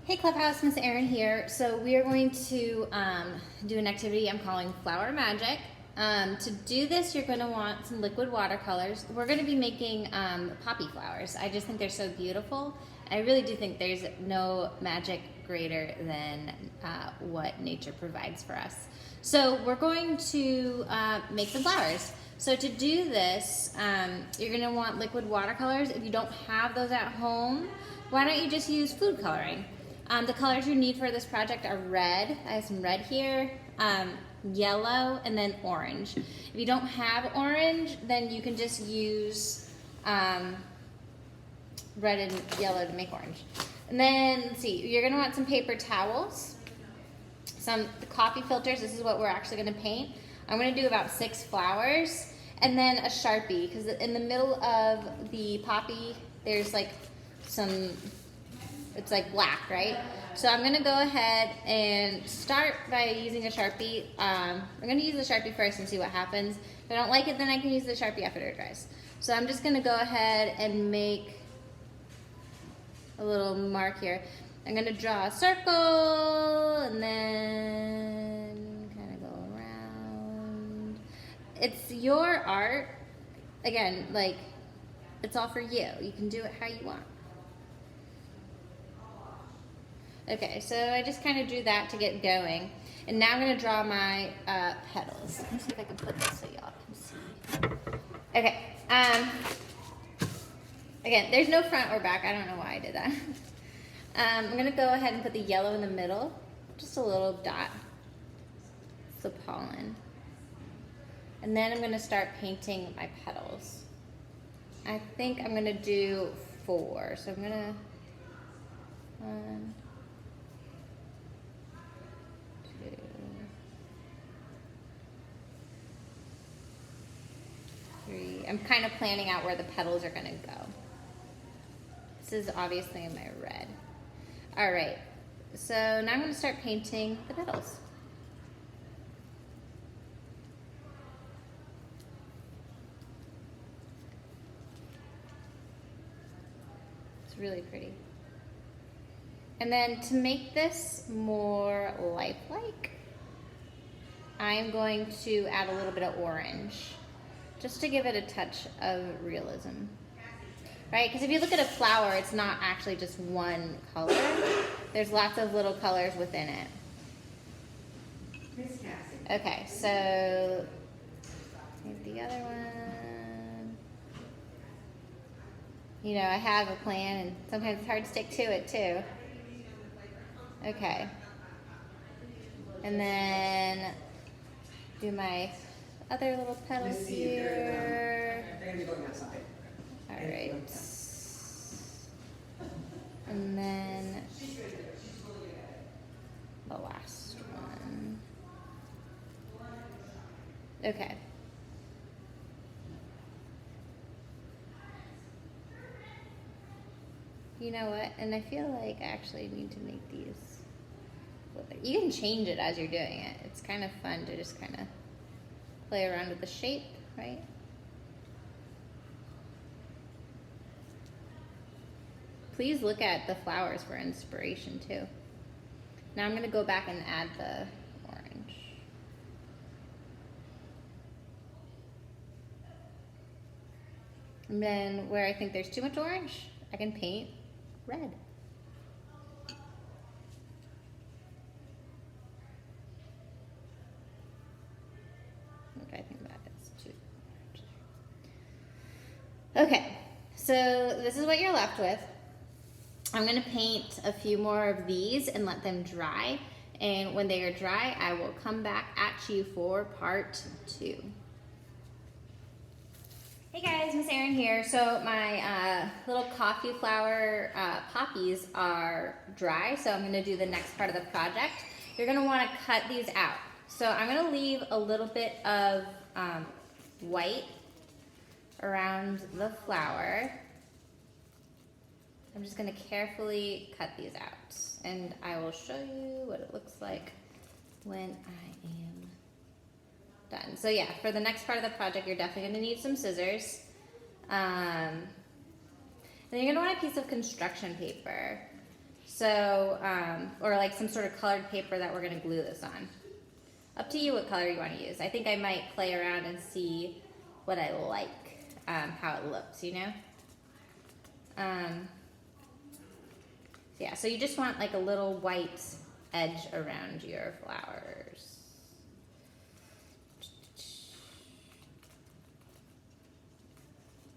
Hey Clubhouse, Miss Erin here. So we are going to do an activity I'm calling Flower Magic. To do this, you're going to want some liquid watercolors. We're going to be making poppy flowers. I just think they're so beautiful. I really do think there's no magic greater than what nature provides for us. So we're going to make some flowers. So to do this, you're going to want liquid watercolors. If you don't have those at home, why don't you just use food coloring? The colors you need for this project are red. I have some red here, yellow, and then orange. If you don't have orange, then you can just use red and yellow to make orange. And then, let's see, you're gonna want some paper towels, some coffee filters. This is what we're actually gonna paint. I'm gonna do about 6 flowers, and then a Sharpie, because in the middle of the poppy, there's like some, it's like black, right? So I'm gonna go ahead and start by using a Sharpie. I'm gonna use the Sharpie first and see what happens. If I don't like it, then I can use the Sharpie after it dries. So I'm just gonna go ahead and make a little mark here. I'm gonna draw a circle and then kind of go around. It's your art. Again, like, it's all for you. You can do it how you want. Okay, so I just kind of drew that to get going. And now I'm going to draw my petals. Let me see if I can put this so y'all can see. Okay, again, there's no front or back. I don't know why I did that. I'm going to go ahead and put the yellow in the middle. Just a little dot. It's the pollen. And then I'm going to start painting my petals. I think I'm going to do 4. So I'm going to... 1, 2, 3. I'm kind of planning out where the petals are going to go. This is obviously in my red. All right, so now I'm going to start painting the petals. It's really pretty. And then to make this more lifelike, I'm going to add a little bit of orange, just to give it a touch of realism, right? Because if you look at a flower, it's not actually just one color. There's lots of little colors within it. Okay, so here's the other one. You know, I have a plan, and sometimes it's hard to stick to it too. Okay, and then do my other little petals here. All right, and then the last one. Okay. You know what? And I feel like I actually need to make these. You can change it as you're doing it. It's kind of fun to just kind of play around with the shape, right? Please look at the flowers for inspiration too. Now I'm going to go back and add the orange. And then where I think there's too much orange, I can paint red. Okay, I think that is too orange. Okay, so this is what you're left with. I'm going to paint a few more of these and let them dry. And when they are dry, I will come back at you for part 2. Hey guys, Miss Erin here. So my little coffee flower poppies are dry, so I'm going to do the next part of the project. You're going to want to cut these out. So I'm going to leave a little bit of white around the flower. I'm just going to carefully cut these out, and I will show you what it looks like when I am done. So yeah, for the next part of the project, you're definitely going to need some scissors. Then you're going to want a piece of construction paper. So, or like some sort of colored paper that we're gonna glue this on. Up to you what color you wanna use. I think I might play around and see what I like, how it looks, you know? Yeah, so you just want like a little white edge around your flowers.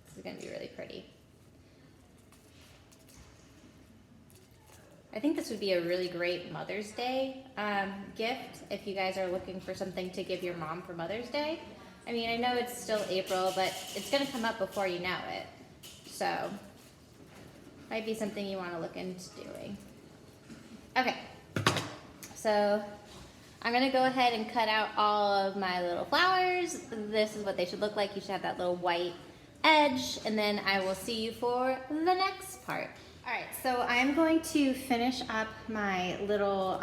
This is gonna be really pretty. I think this would be a really great Mother's Day gift if you guys are looking for something to give your mom for Mother's Day. I mean, I know it's still April, but it's gonna come up before you know it. So, might be something you wanna look into doing. Okay, so I'm gonna go ahead and cut out all of my little flowers. This is what they should look like. You should have that little white edge, and then I will see you for the next part. All right, so I'm going to finish up my little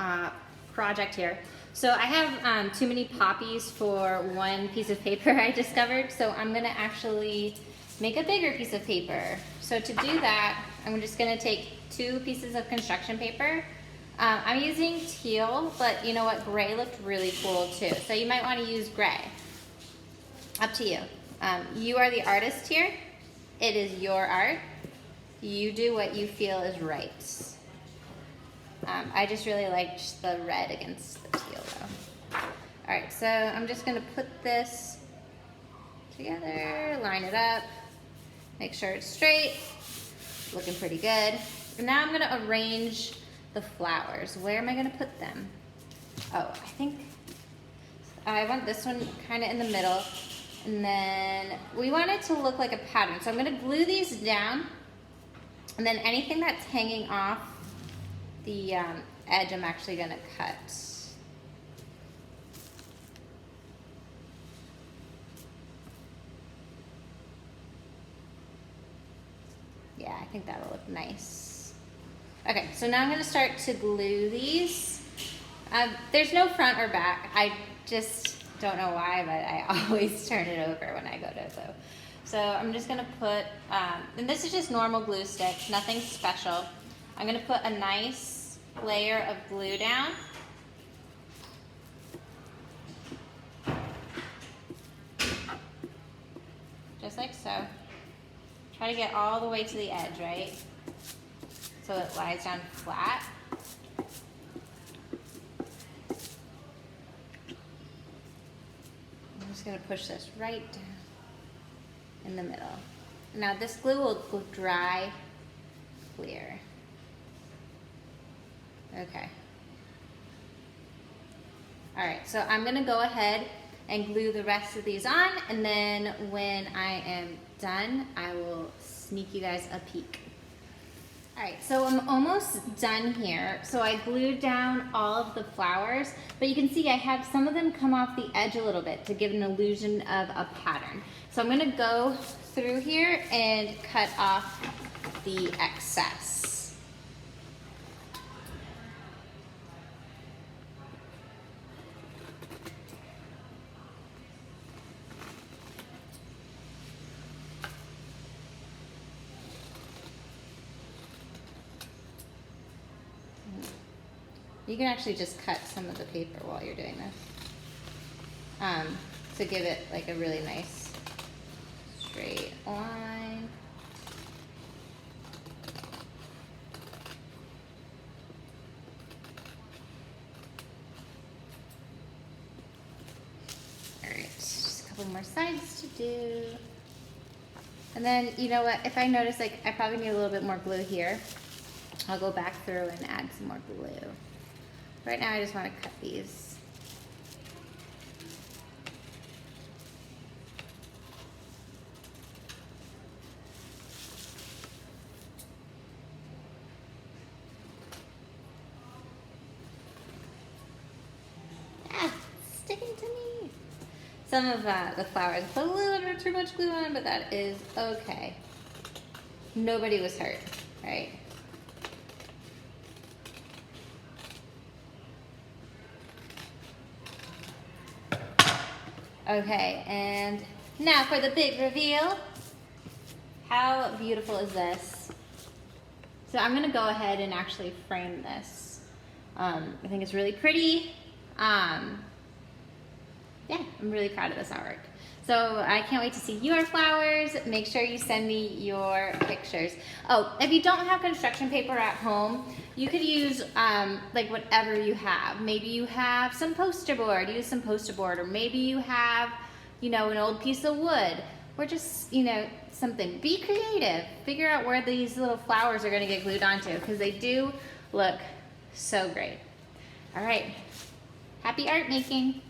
project here. So I have too many poppies for one piece of paper I discovered, so I'm gonna actually make a bigger piece of paper. So to do that, I'm just gonna take 2 pieces of construction paper. I'm using teal, but you know what, gray looked really cool too. So you might wanna use gray. Up to you. You are the artist here. It is your art. You do what you feel is right. I just really liked the red against the teal though. All right, so I'm just gonna put this together, line it up, make sure it's straight, looking pretty good. And now I'm gonna arrange the flowers. Where am I gonna put them? Oh, I think I want this one kind of in the middle, and then we want it to look like a pattern. So I'm gonna glue these down, and then anything that's hanging off the edge, I'm actually gonna cut. Yeah, I think that'll look nice. Okay, so now I'm gonna start to glue these. There's no front or back. I just don't know why, but I always turn it over when I go to sew. So I'm just gonna put, and this is just normal glue sticks, nothing special. I'm gonna put a nice layer of glue down. Just like so. Try to get all the way to the edge, right? So it lies down flat. I'm just gonna push this right down in the middle. Now this glue will dry clear. Okay. All right, so I'm gonna go ahead and glue the rest of these on, and then when I am done, I will sneak you guys a peek. All right, so I'm almost done here. So I glued down all of the flowers, but you can see I have some of them come off the edge a little bit to give an illusion of a pattern. So I'm gonna go through here and cut off the excess. You can actually just cut some of the paper while you're doing this to give it like a really nice straight line. All right, just a couple more sides to do. And then, you know what, if I notice like I probably need a little bit more glue here, I'll go back through and add some more glue. Right now I just want to cut these. Ah, it's sticking to me. Some of the flowers put a little bit too much glue on, but that is okay. Nobody was hurt, right? Okay, and now for the big reveal. How beautiful is this? So So I'm gonna go ahead and actually frame this. I think it's really pretty. Yeah, I'm really proud of this artwork. So I can't wait to see your flowers. Make sure you send me your pictures. Oh, if you don't have construction paper at home, you could use like whatever you have. Maybe you have some poster board, use some poster board, or maybe you have, you know, an old piece of wood, or just, you know, something. Be creative. Figure out where these little flowers are gonna get glued onto, because they do look so great. All right, happy art making.